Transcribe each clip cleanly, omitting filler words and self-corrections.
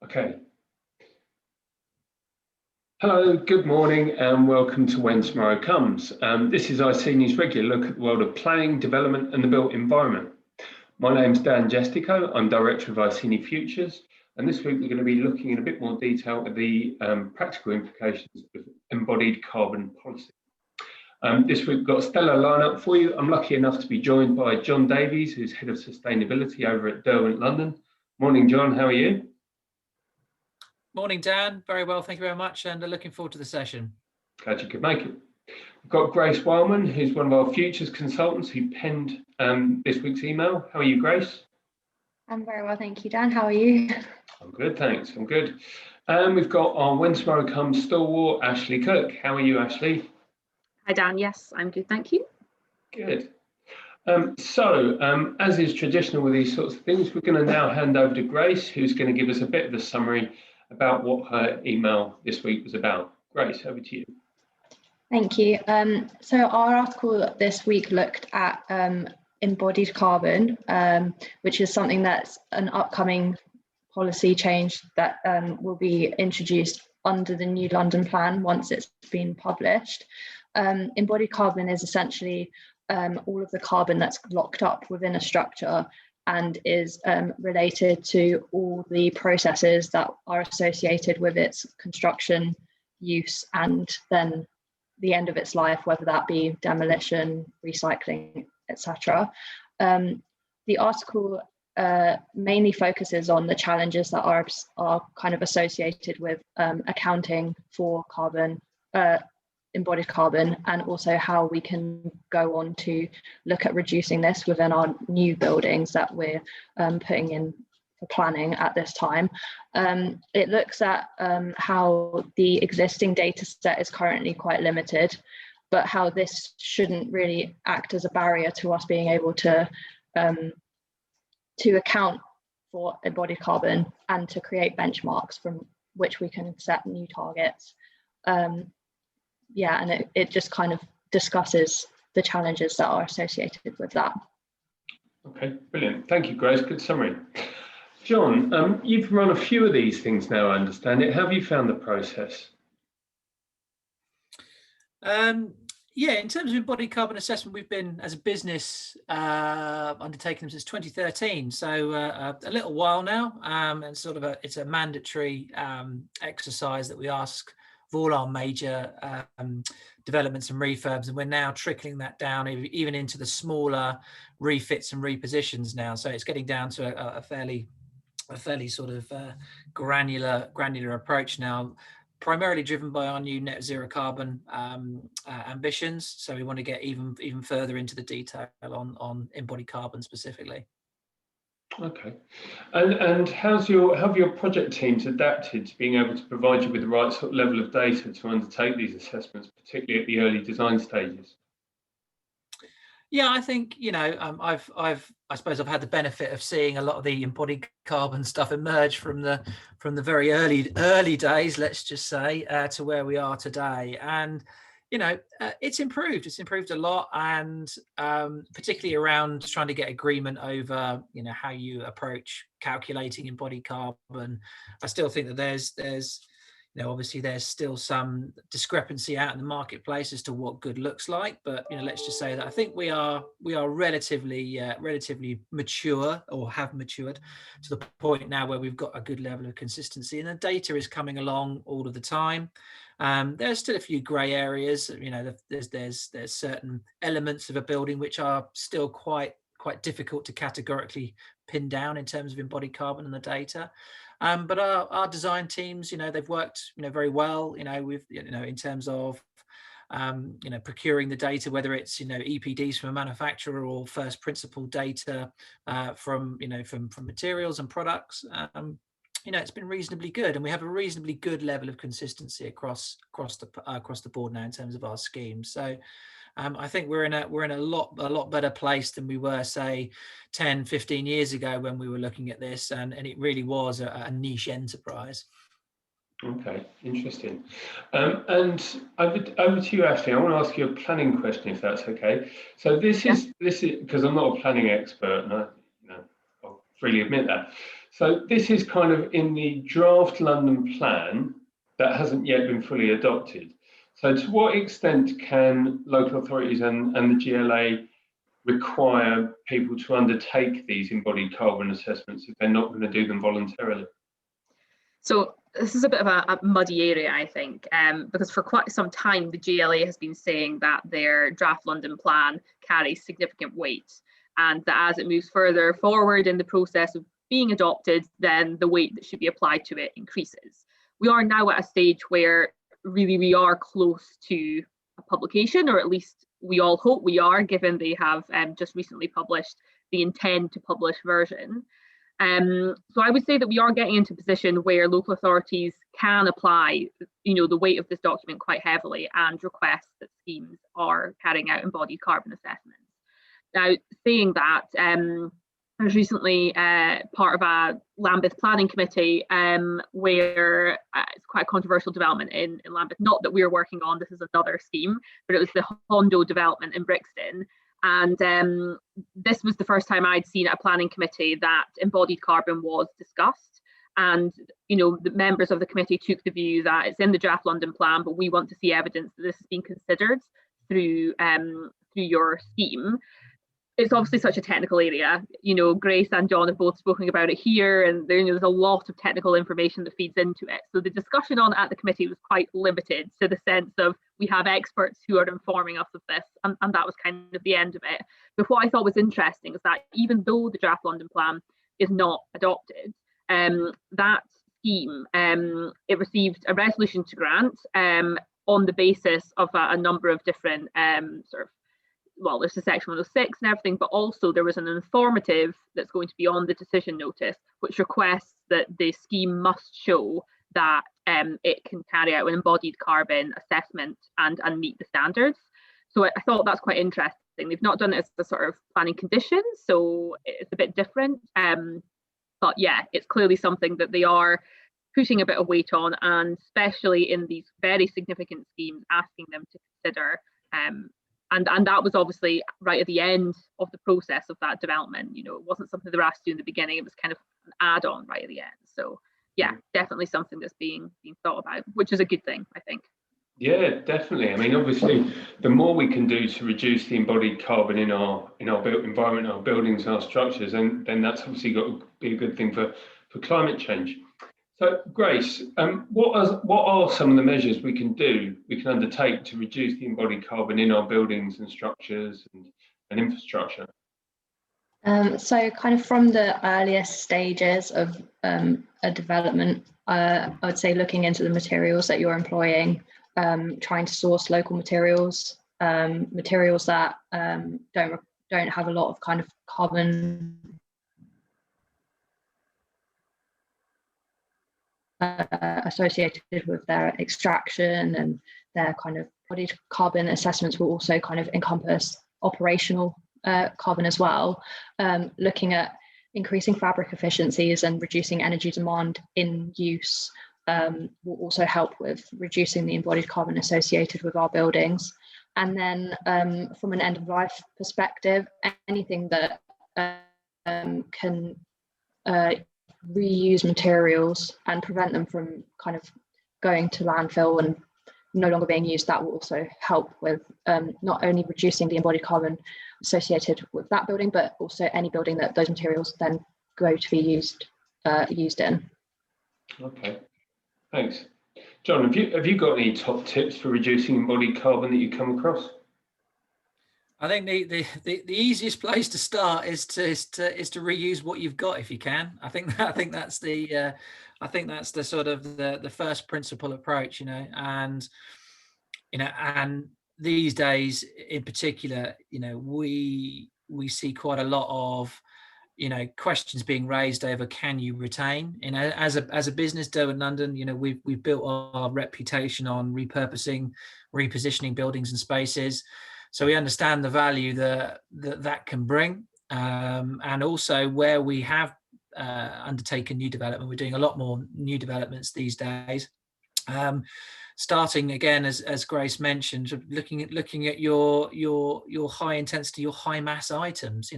Okay. Hello, good morning and welcome to When Tomorrow Comes. This is ICNI's regular look at the world of planning, development and the built environment. My name's Dan Jestico, I'm Director of ICNI Futures, and this week we're going to be looking in a bit more detail at the practical implications of embodied carbon policy. This week we've got a stellar lineup for you. I'm lucky enough to be joined by John Davies, who's Head of Sustainability over at Derwent London. Morning, John, how are you? Morning, Dan. Very well, thank you very much, and looking forward to the session. Glad you could make it. We've got Grace Wildman, who's one of our futures consultants who penned this week's email. How are you, Grace? I'm very well, thank you, Dan. How are you? I'm good, thanks. I'm good. And we've got our When Tomorrow Comes stalwart, Ashley Cook. How are you, Ashley? Hi, Dan. Yes, I'm good, thank you. Good. As is traditional with these sorts of things, we're going to now hand over to Grace, who's going to give us a bit of a summary about what her email this week was about. Grace, over to you. Thank you. So our article this week looked at embodied carbon, which is something that's an upcoming policy change that will be introduced under the new London plan once it's been published. Embodied carbon is essentially all of the carbon that's locked up within a structure and is related to all the processes that are associated with its construction, use, and then the end of its life, whether that be demolition, recycling, etc. The article mainly focuses on the challenges that are kind of associated with accounting for carbon, embodied carbon, and also how we can go on to look at reducing this within our new buildings that we're putting in for planning at this time. It looks at how the existing data set is currently quite limited, but how this shouldn't really act as a barrier to us being able to account for embodied carbon and to create benchmarks from which we can set new targets. And it just kind of discusses the challenges that are associated with that. Okay, brilliant. Thank you, Grace. Good summary. John, you've run a few of these things now, I understand it. How have you found the process? Yeah, in terms of embodied carbon assessment, we've been, as a business, undertaking them since 2013, so a little while now, and sort of it's a mandatory exercise that we ask of all our major developments and refurbs, and we're now trickling that down even into the smaller refits and repositions now. So it's getting down to a fairly sort of granular approach now, primarily driven by our new net zero carbon ambitions. So we want to get even further into the detail on embodied carbon specifically. Okay, and how have your project teams adapted to being able to provide you with the right sort of level of data to undertake these assessments, particularly at the early design stages? Yeah, I think, I suppose I've had the benefit of seeing a lot of the embodied carbon stuff emerge from the very early days, let's just say, to where we are today. And it's improved a lot, and particularly around trying to get agreement over how you approach calculating embodied carbon. I still think that there's obviously there's still some discrepancy out in the marketplace as to what good looks like, but let's just say that I think we are relatively mature, or have matured to the point now where we've got a good level of consistency, and the data is coming along all of the time. There's still a few grey areas. There's certain elements of a building which are still quite difficult to categorically pin down in terms of embodied carbon and the data. But our design teams, they've worked, very well, with, in terms of, procuring the data, whether it's, EPDs from a manufacturer or first principle data from materials and products. It's been reasonably good, and we have a reasonably good level of consistency across the board now in terms of our schemes. So I think we're in a lot better place than we were, say, 10, 15 years ago when we were looking at this, and it really was a niche enterprise. Okay, interesting. And over to you, Ashley. I want to ask you a planning question, if that's okay. So this is because I'm not a planning expert, and I'll freely admit that. So this is kind of in the draft London plan that hasn't yet been fully adopted. So to what extent can local authorities and the GLA require people to undertake these embodied carbon assessments if they're not going to do them voluntarily? So this is a bit of a muddy area, I think, because for quite some time, the GLA has been saying that their draft London plan carries significant weight, and that as it moves further forward in the process of being adopted, then the weight that should be applied to it increases. We are now at a stage where really we are close to a publication, or at least we all hope we are, given they have just recently published the intend to publish version. So I would say that we are getting into a position where local authorities can apply, the weight of this document quite heavily and request that schemes are carrying out embodied carbon assessments. Now, saying that, I was recently part of a Lambeth planning committee where it's quite a controversial development in Lambeth, not that we're working on, this is another scheme, but it was the Hondo development in Brixton. And this was the first time I'd seen at a planning committee that embodied carbon was discussed. And, the members of the committee took the view that it's in the draft London plan, but we want to see evidence that this has been considered through your scheme. It's obviously such a technical area. Grace and John have both spoken about it here, and there's a lot of technical information that feeds into it. So the discussion on at the committee was quite limited to the sense of we have experts who are informing us of this, and that was kind of the end of it. But what I thought was interesting is that even though the draft London plan is not adopted, that scheme, it received a resolution to grant on the basis of a number of different there's the section 106 and everything, but also there was an informative that's going to be on the decision notice, which requests that the scheme must show that it can carry out an embodied carbon assessment and meet the standards. So I thought that's quite interesting. They've not done it as the sort of planning conditions, so it's a bit different. But yeah, it's clearly something that they are putting a bit of weight on, and especially in these very significant schemes, asking them to consider. And that was obviously right at the end of the process of that development. It wasn't something they were asked to do in the beginning. It was kind of an add-on right at the end. So yeah, definitely something that's being thought about, which is a good thing, I think. Yeah, definitely. I mean, obviously, the more we can do to reduce the embodied carbon in our built environment, our buildings, our structures, and then that's obviously got to be a good thing for climate change. So, Grace, what are some of the measures we can undertake to reduce the embodied carbon in our buildings and structures and infrastructure? So kind of from the earliest stages of a development, I would say looking into the materials that you're employing, trying to source local materials, materials that don't have a lot of kind of carbon associated with their extraction, and their kind of embodied carbon assessments will also kind of encompass operational carbon as well. Looking at increasing fabric efficiencies and reducing energy demand in use will also help with reducing the embodied carbon associated with our buildings. And then from an end of life perspective, anything that can reuse materials and prevent them from kind of going to landfill and no longer being used, that will also help with not only reducing the embodied carbon associated with that building, but also any building that those materials then go to be used in. Okay, thanks. John, have you got any top tips for reducing embodied carbon that you come across? I think the easiest place to start is to reuse what you've got if you can. I think that's the sort of the first principle approach, and these days in particular, we see quite a lot of questions being raised over can you retain. As a business, Derwent London, we've built our reputation on repurposing, repositioning buildings and spaces. So we understand the value that can bring, and also where we have undertaken new development. We're doing a lot more new developments these days. Starting again, as Grace mentioned, looking at your high intensity, your high mass items.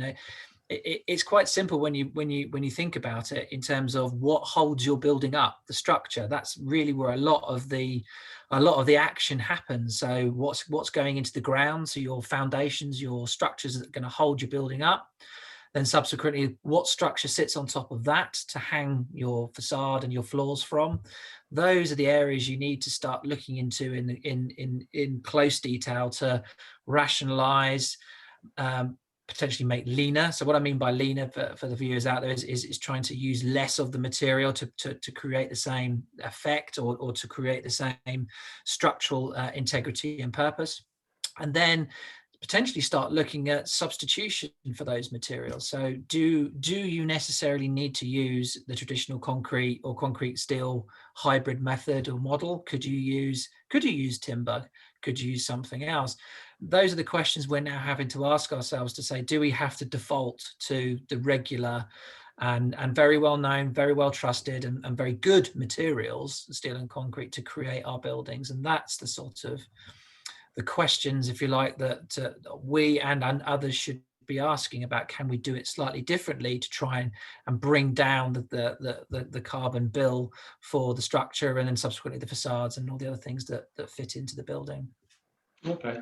it's quite simple when you think about it in terms of what holds your building up, the structure. That's really where a lot of the action happens. So what's going into the ground, so your foundations, your structures that are going to hold your building up. Then subsequently, what structure sits on top of that to hang your facade and your floors from. Those are the areas you need to start looking into in close detail to rationalize, potentially make leaner. So what I mean by leaner for the viewers out there is trying to use less of the material to create the same effect or to create the same structural integrity and purpose. And then potentially start looking at substitution for those materials. So do you necessarily need to use the traditional concrete or concrete steel hybrid method or model? Could you use timber? Could you use something else? Those are the questions we're now having to ask ourselves to say, do we have to default to the regular and very well known, very well trusted and very good materials, steel and concrete, to create our buildings? And that's the sort of the questions, if you like, that we and others should be asking about. Can we do it slightly differently to try and bring down the carbon bill for the structure and then subsequently the facades and all the other things that fit into the building? Okay.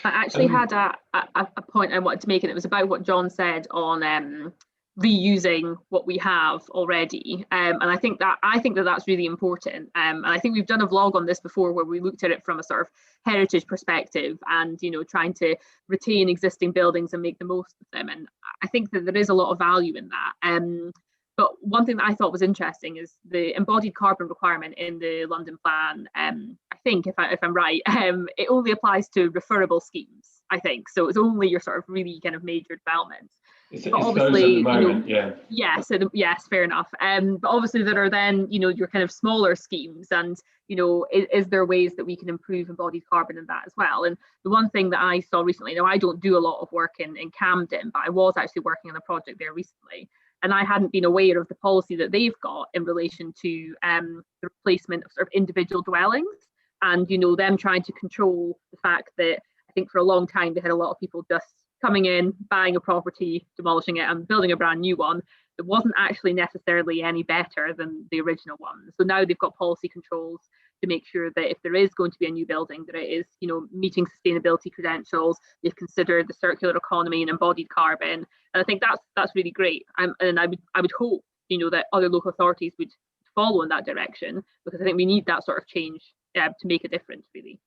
I actually had a point I wanted to make, and it was about what John said on reusing what we have already, and I think that that's really important, and I think we've done a vlog on this before where we looked at it from a sort of heritage perspective and, you know, trying to retain existing buildings and make the most of them, and I think that there is a lot of value in that. But one thing that I thought was interesting is the embodied carbon requirement in the London plan. I think if I'm right, it only applies to referable schemes, I think. So it's only your sort of really kind of major developments. It's obviously, those at the moment, you know, yes, fair enough. But obviously there are then, you know, your kind of smaller schemes, and, you know, is there ways that we can improve embodied carbon in that as well? And the one thing that I saw recently, now I don't do a lot of work in Camden, but I was actually working on a project there recently, and I hadn't been aware of the policy that they've got in relation to the replacement of sort of individual dwellings, and, you know, them trying to control the fact that I think for a long time they had a lot of people just coming in, buying a property, demolishing it and building a brand new one that wasn't actually necessarily any better than the original one. So now they've got policy controls to make sure that if there is going to be a new building, that it is, you know, meeting sustainability credentials. They've considered the circular economy and embodied carbon, and I think that's really great. And I would hope, you know, that other local authorities would follow in that direction, because I think we need that sort of change to make a difference, really.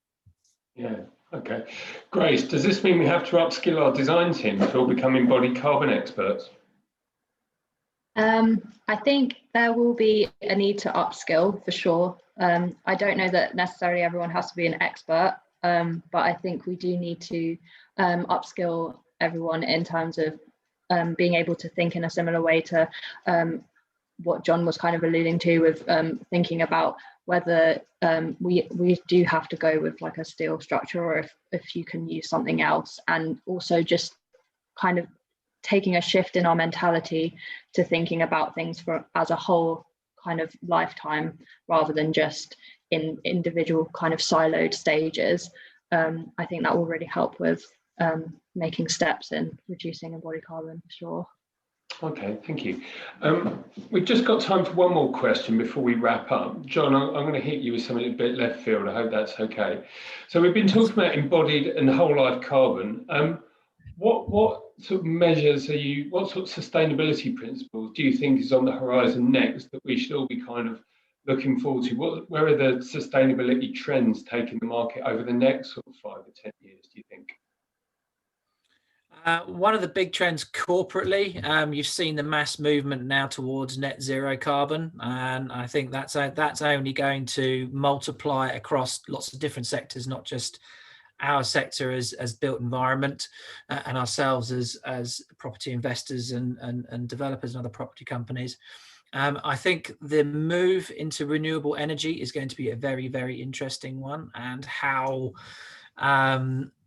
Yeah, okay. Grace, does this mean we have to upskill our design team to all become embodied carbon experts? I think there will be a need to upskill for sure. I don't know that necessarily everyone has to be an expert, but I think we do need to upskill everyone in terms of being able to think in a similar way to what John was kind of alluding to with thinking about whether we do have to go with like a steel structure, or if you can use something else, and also just kind of taking a shift in our mentality to thinking about things as a whole kind of lifetime, rather than just in individual kind of siloed stages. I think that will really help with making steps in reducing embodied carbon for sure. Okay, thank you. We've just got time for one more question before we wrap up. John, I'm going to hit you with something a bit left field. I hope that's okay. So we've been talking about embodied and whole life carbon. What sort of measures what sort of sustainability principles do you think is on the horizon next that we should all be kind of looking forward to? Where are the sustainability trends taking the market over the next sort of 5 or 10 years, do you think? One of the big trends corporately, you've seen the mass movement now towards net zero carbon, and I think that's only going to multiply across lots of different sectors, not just our sector as built environment and ourselves as property investors and developers and other property companies. I think the move into renewable energy is going to be a very, very interesting one, and how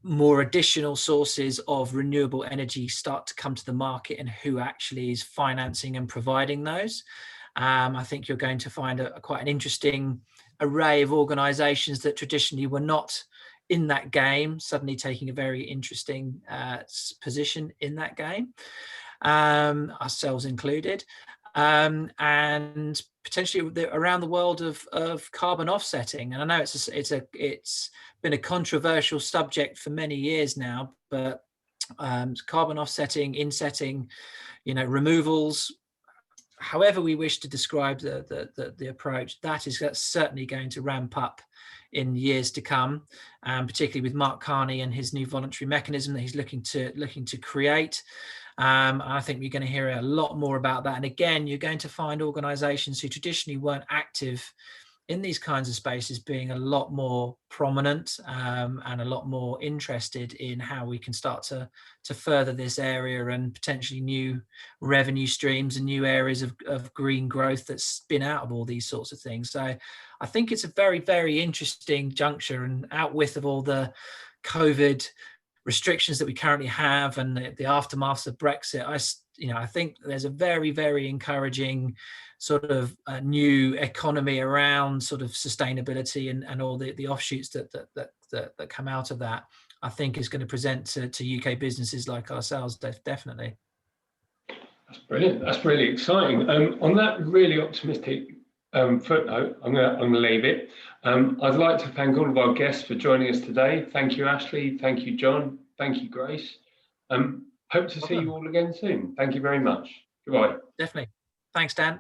more additional sources of renewable energy start to come to the market and who actually is financing and providing those. I think you're going to find quite an interesting array of organizations that traditionally were not in that game suddenly taking a very interesting position in that game. ourselves included, and potentially around the world of carbon offsetting. And I know it's been a controversial subject for many years now, but carbon offsetting, insetting, removals, however we wish to describe the approach, that's certainly going to ramp up in years to come, particularly with Mark Carney and his new voluntary mechanism that he's looking to create. I think we're going to hear a lot more about that. And again, you're going to find organizations who traditionally weren't active in these kinds of spaces being a lot more prominent, and a lot more interested in how we can start to further this area and potentially new revenue streams and new areas of green growth that spin out of all these sorts of things. So I think it's a very, very interesting juncture, and out with of all the COVID restrictions that we currently have and the aftermath of Brexit, I think there's a very, very encouraging sort of new economy around sort of sustainability and all the offshoots that come out of that. I think is going to present to UK businesses like ourselves, definitely. That's brilliant. That's really exciting. On that really optimistic footnote, I'm going to leave it. I'd like to thank all of our guests for joining us today. Thank you, Ashley. Thank you, John. Thank you, Grace. Hope to see you all again soon. Thank you very much. Goodbye. Definitely. Thanks, Dan.